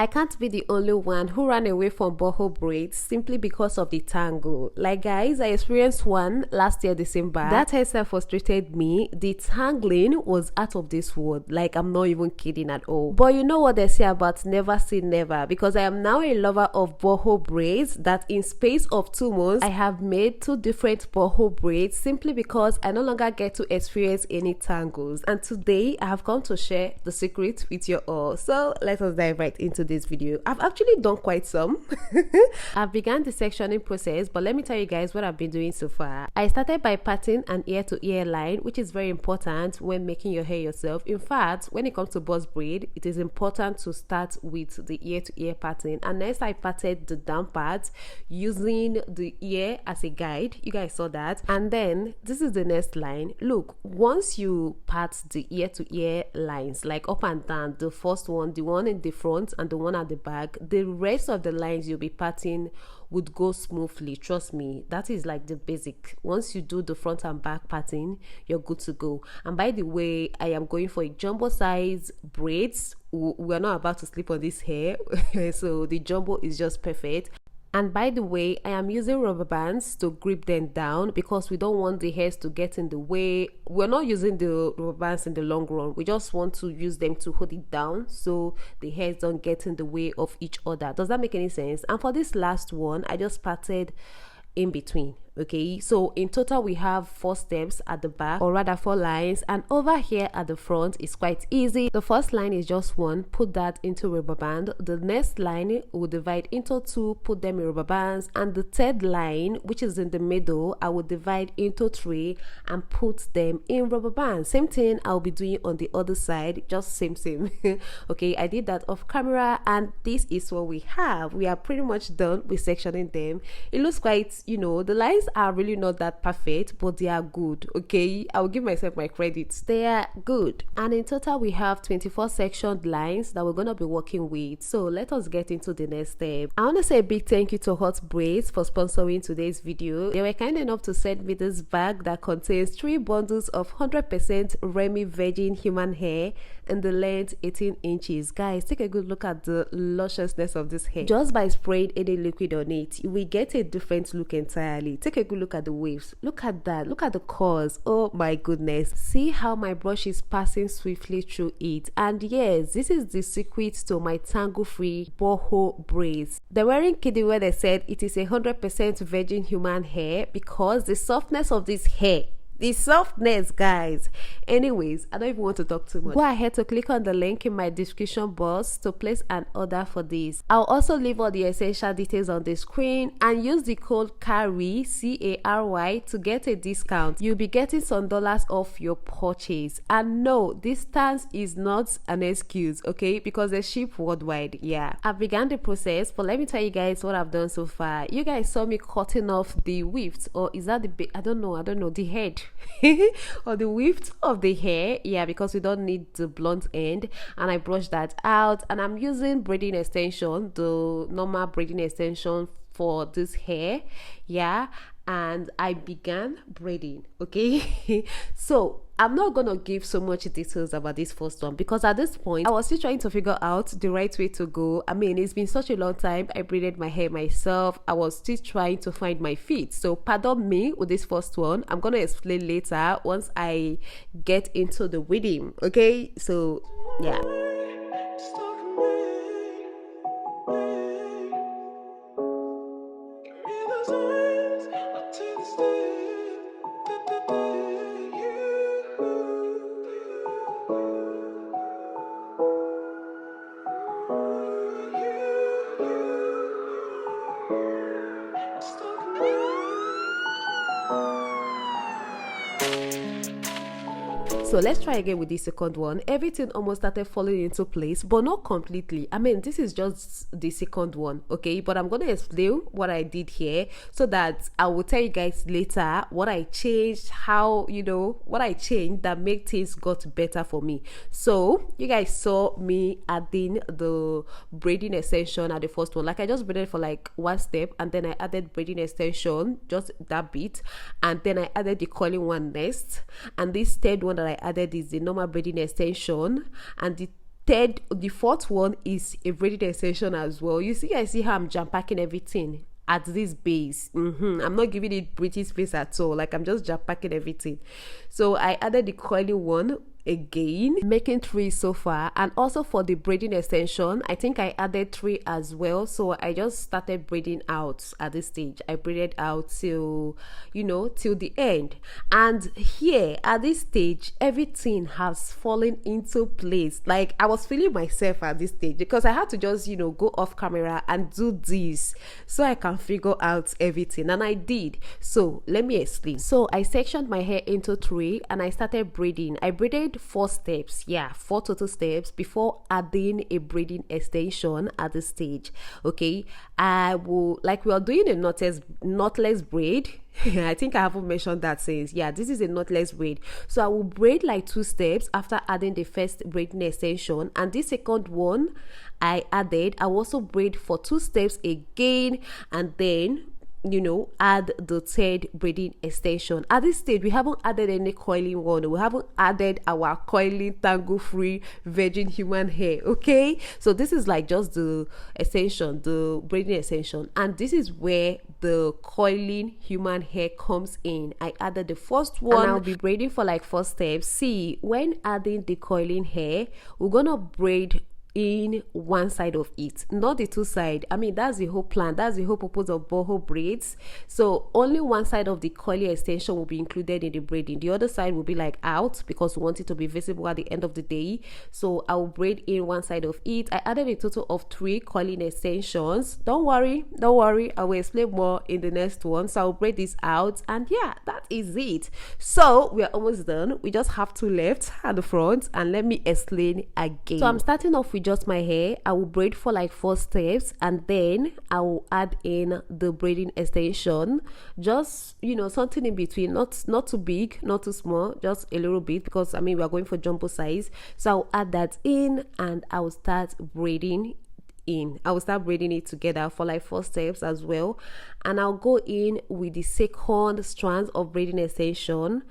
I can't be the only one who ran away from boho braids simply because of the tangle. Like guys, I experienced one last year December. That hairstyle frustrated me. The tangling was out of this world. Like, I'm not even kidding at all. But you know what they say about never say never, because I am now a lover of boho braids that in space of 2 months I have made 2 different boho braids simply because I no longer get to experience any tangles. And today I have come to share the secret with you all. So let us dive right into this video. I've actually done quite some. I've begun the sectioning process, but let me tell you guys what I've been doing so far. I started by parting an ear to ear line, which is very important when making your hair yourself. In fact, when it comes to boss braid, it is important to start with the ear to ear parting. And next I parted the down part using the ear as a guide. You guys saw that. And then this is the next line. Look, once you part the ear to ear lines, like up and down, the first one, the one in the front and the one at the back, the rest of the lines you'll be parting would go smoothly. Trust me, that is like the basic. Once you do the front and back parting, you're good to go. And by the way, I am going for a jumbo size braids. We're not about to sleep on this hair. So the jumbo is just perfect. And by the way, I am using rubber bands to grip them down because we don't want the hairs to get in the way. We're not using the rubber bands in the long run. We just want to use them to hold it down so the hairs don't get in the way of each other. Does that make any sense? And for this last one, I just parted in between. Okay, so in total we have 4 steps at the back, or rather 4 lines, and over here at the front is quite easy. The first line is just 1, put that into rubber band. The next line will divide into 2, put them in rubber bands, and the third line, which is in the middle, I will divide into 3 and put them in rubber bands. Same thing I'll be doing on the other side, just same okay, I did that off camera, and this is what we have. We are pretty much done with sectioning them. It looks quite, you know, the lines are really not that perfect, but they are good. Okay, I will give myself my credits. They are good. And in total we have 24 sectioned lines that we're gonna be working with. So let us get into the next step. I want to say a big thank you to HOTBRAIDS for sponsoring today's video. They were kind enough to send me this bag that contains 3 bundles of 100% Remy virgin human hair in the length 18 inches. Guys, take a good look at the lusciousness of this hair. Just by spraying any liquid on it, you will get a different look entirely. Take a good look at the waves. Look at that. Look at the curls. Oh my goodness. See how my brush is passing swiftly through it. And yes, this is the secret to my tangle free boho braids. They're wearing kiddie where they said it is 100% virgin human hair because the softness of this hair, the softness, guys. Anyways, I don't even want to talk too much. Go ahead to click on the link in my description box to place an order for this. I'll also leave all the essential details on the screen, and use the code CARY, CARY, to get a discount. You'll be getting some dollars off your purchase. And no, distance is not an excuse, okay, because they ship worldwide. Yeah, I've begun the process, but let me tell you guys what I've done so far. You guys saw me cutting off the width, or is that the I don't know, the head or the width of the hair. Yeah, because we don't need the blunt end, and I brushed that out, and I'm using braiding extension, the normal braiding extension for this hair. Yeah, and I began braiding. Okay. So I'm not gonna give so much details about this first one because at this point I was still trying to figure out the right way to go. I mean, it's been such a long time. I braided my hair myself. I was still trying to find my feet, so pardon me with this first one. I'm gonna explain later once I get into the rhythm. Okay, so yeah. So let's try again with the second one. Everything almost started falling into place, but not completely. I mean, this is just the second one, okay? But I'm going to explain what I did here so that I will tell you guys later what I changed, how, you know, what I changed that made things got better for me. So you guys saw me adding the braiding extension at the first one. Like, I just braided for like 1 step, and then I added braiding extension, just that bit, and then I added the curling one next, and this third one that I added is the normal braiding extension, and the the fourth one is a braiding extension as well. You see, I see how I'm jam packing everything at this base. I'm not giving it pretty space at all, like I'm just jam packing everything. So I added the coiling one again, making 3 so far. And also for the braiding extension, I think I added 3 as well. So I just started braiding out at this stage. I braided out till, you know, till the end. And here at this stage, everything has fallen into place. Like I was feeling myself at this stage, because I had to just, you know, go off camera and do this so I can figure out everything, and I did. So let me explain. So I sectioned my hair into 3 and I started braiding. I braided 4 steps, 4 total steps before adding a braiding extension at this stage. Okay, I will, like we are doing a knotless braid. I think I haven't mentioned that since. This is a knotless braid. So I will braid like 2 steps after adding the first braiding extension, and this second one I added, I will also braid for 2 steps again, and then, you know, add the third braiding extension. At this stage, we haven't added any coiling one. We haven't added our coiling tangle free virgin human hair. Okay, so this is like just the extension, the braiding extension, and this is where the coiling human hair comes in. I added the first one, and I'll be braiding for like 4 steps. See, when adding the coiling hair, we're gonna braid in one side of it, not the 2 sides. I mean, that's the whole plan, that's the whole purpose of boho braids. So only one side of the coiling extension will be included in the braiding. The other side will be like out, because we want it to be visible at the end of the day. So I will braid in one side of it. I added a total of 3 coiling extensions. Don't worry, I will explain more in the next one. So I'll braid this out, and that is it. So we are almost done. We just have 2 left at the front, and let me explain again. So I'm starting off with just my hair. I will braid for like 4 steps, and then I will add in the braiding extension, just, you know, something in between, not too big, not too small, just a little bit, because I mean we are going for jumbo size. So I'll add that in, and I will start braiding in. I will start braiding it together for like 4 steps as well, and I'll go in with the second strand of braiding extension.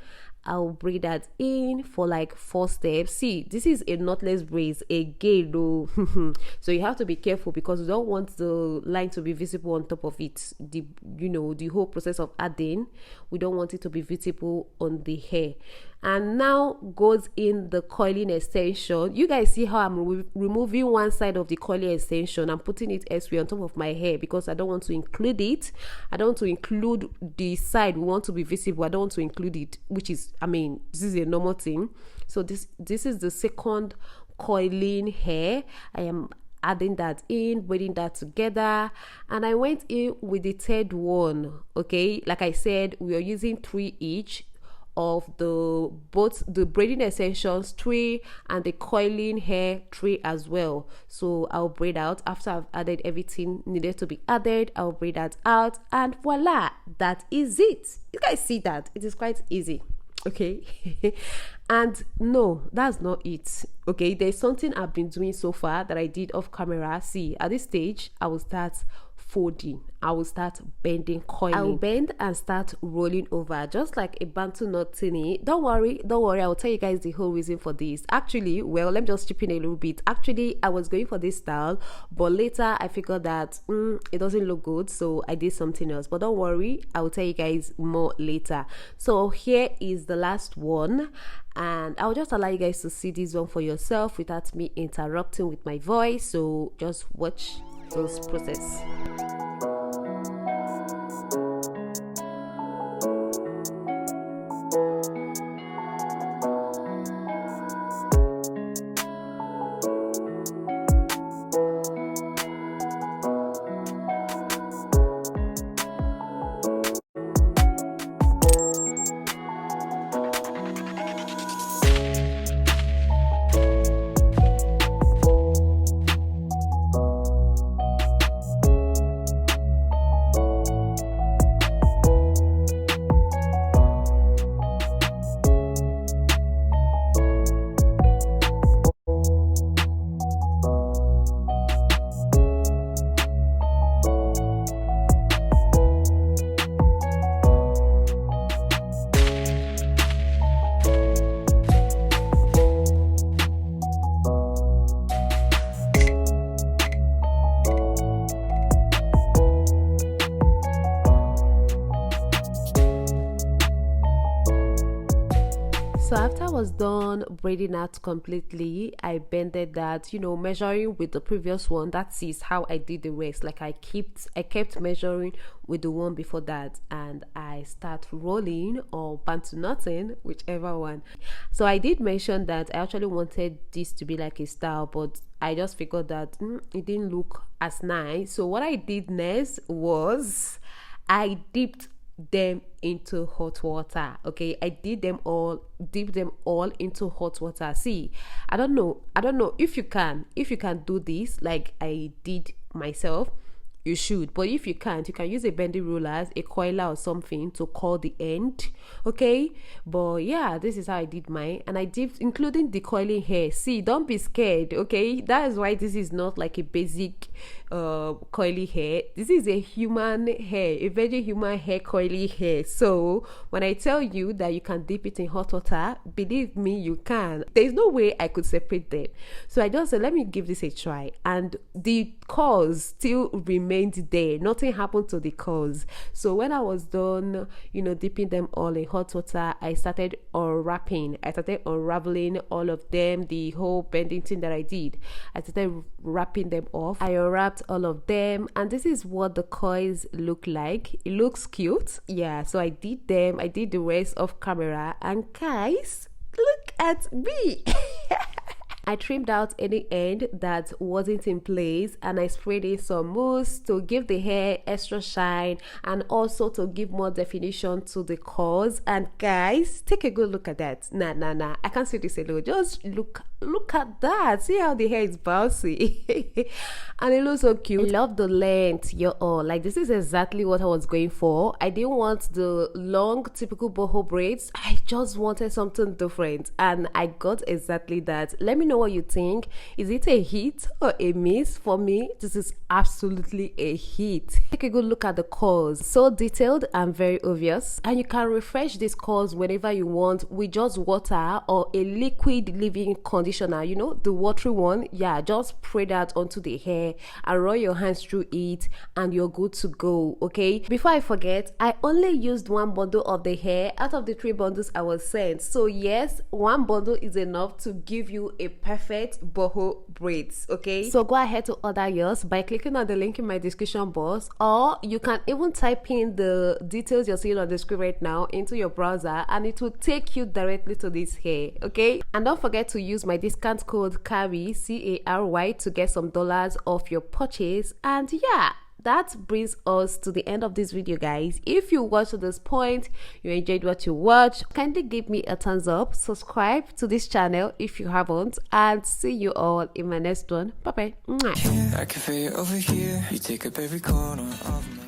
I'll braid that in for like 4 steps. See, this is a knotless braids again though. So you have to be careful, because you don't want the line to be visible on top of it. The, you know, the whole process of adding, we don't want it to be visible on the hair. And now goes in the coiling extension. You guys see how I'm removing one side of the coiling extension. I'm putting it elsewhere on top of my hair, because I don't want to include it. I don't want to include the side we want to be visible. I don't want to include it, which is, I mean, this is a normal thing. So this is the second coiling hair. I am adding that in, braiding that together, and I went in with the third one. Okay, like I said, we are using 3 each of both the braiding extensions, 3, and the coiling hair, 3 as well. So I'll braid out after I've added everything needed to be added. I'll braid that out, and voila, that is it. You guys see that it is quite easy. Okay. And no, that's not it. Okay, there's something I've been doing so far that I did off camera. See, at this stage I will start folding. I will start bending, coiling. I will bend and start rolling over, just like a bantu knot thingy. Don't worry, I will tell you guys the whole reason for this. Actually, well, let me just chip in a little bit. Actually, I was going for this style, but later I figured that it doesn't look good, so I did something else. But don't worry, I will tell you guys more later. So here is the last one, and I'll just allow you guys to see this one for yourself without me interrupting with my voice. So just watch this process. So after I was done braiding out completely, I bended that, you know, measuring with the previous one. That is how I did the rest. Like I kept measuring with the one before that, and I start rolling or bantu knotting, whichever one. So I did mention that I actually wanted this to be like a style, but I just figured that it didn't look as nice. So what I did next was I dipped them into hot water. Okay, I dipped them all into hot water. See, I don't know if you can do this like I did myself. You should, but if you can't, you can use a bendy roller, a coiler or something to curl the end. Okay, but yeah, this is how I did mine, and I did including the coiling hair. See, don't be scared. Okay, that is why this is not like a basic coily hair. This is a human hair, a very human hair coily hair. So when I tell you that you can dip it in hot water, believe me, you can. There's no way I could separate them. So I just said, let me give this a try, and the curls still remained there. Nothing happened to the curls. So when I was done, you know, dipping them all in hot water, I started unwrapping. I started unraveling all of them, the whole bending thing that I did. I started wrapping them off. I unwrapped all of them, and this is what the coils look like. It looks cute. Yeah, so I did them. I did the rest off camera, and guys, look at me. I trimmed out any end that wasn't in place, and I sprayed in some mousse to give the hair extra shine and also to give more definition to the curls. And guys, take a good look at that. Nah, I can't say this alone. Just look at that. See how the hair is bouncy. And it looks so cute. I love the length, y'all. Like, this is exactly what I was going for. I didn't want the long typical boho braids. I just wanted something different, and I got exactly that. Let me know what you think. Is it a hit or a miss? For me, this is absolutely a hit. Take a good look at the curls. So detailed and very obvious, and you can refresh these curls whenever you want with just water or a liquid leave-in conditioner, you know, the watery one. Yeah, just spray that onto the hair and run your hands through it, and you're good to go. Okay, before I forget, I only used one bundle of the hair out of the 3 bundles I was sent. So yes, one bundle is enough to give you a perfect boho braids. Okay, so go ahead to order yours by clicking on the link in my description box, or you can even type in the details you're seeing on the screen right now into your browser, and it will take you directly to this hair. Okay, and don't forget to use my discount code CARY, CARY, to get some dollars off your purchase. And yeah, that brings us to the end of this video, guys. If you watched to this point, you enjoyed what you watched, kindly give me a thumbs up, subscribe to this channel if you haven't, and see you all in my next one. Bye bye. I can feel you over here. You take up every corner of me.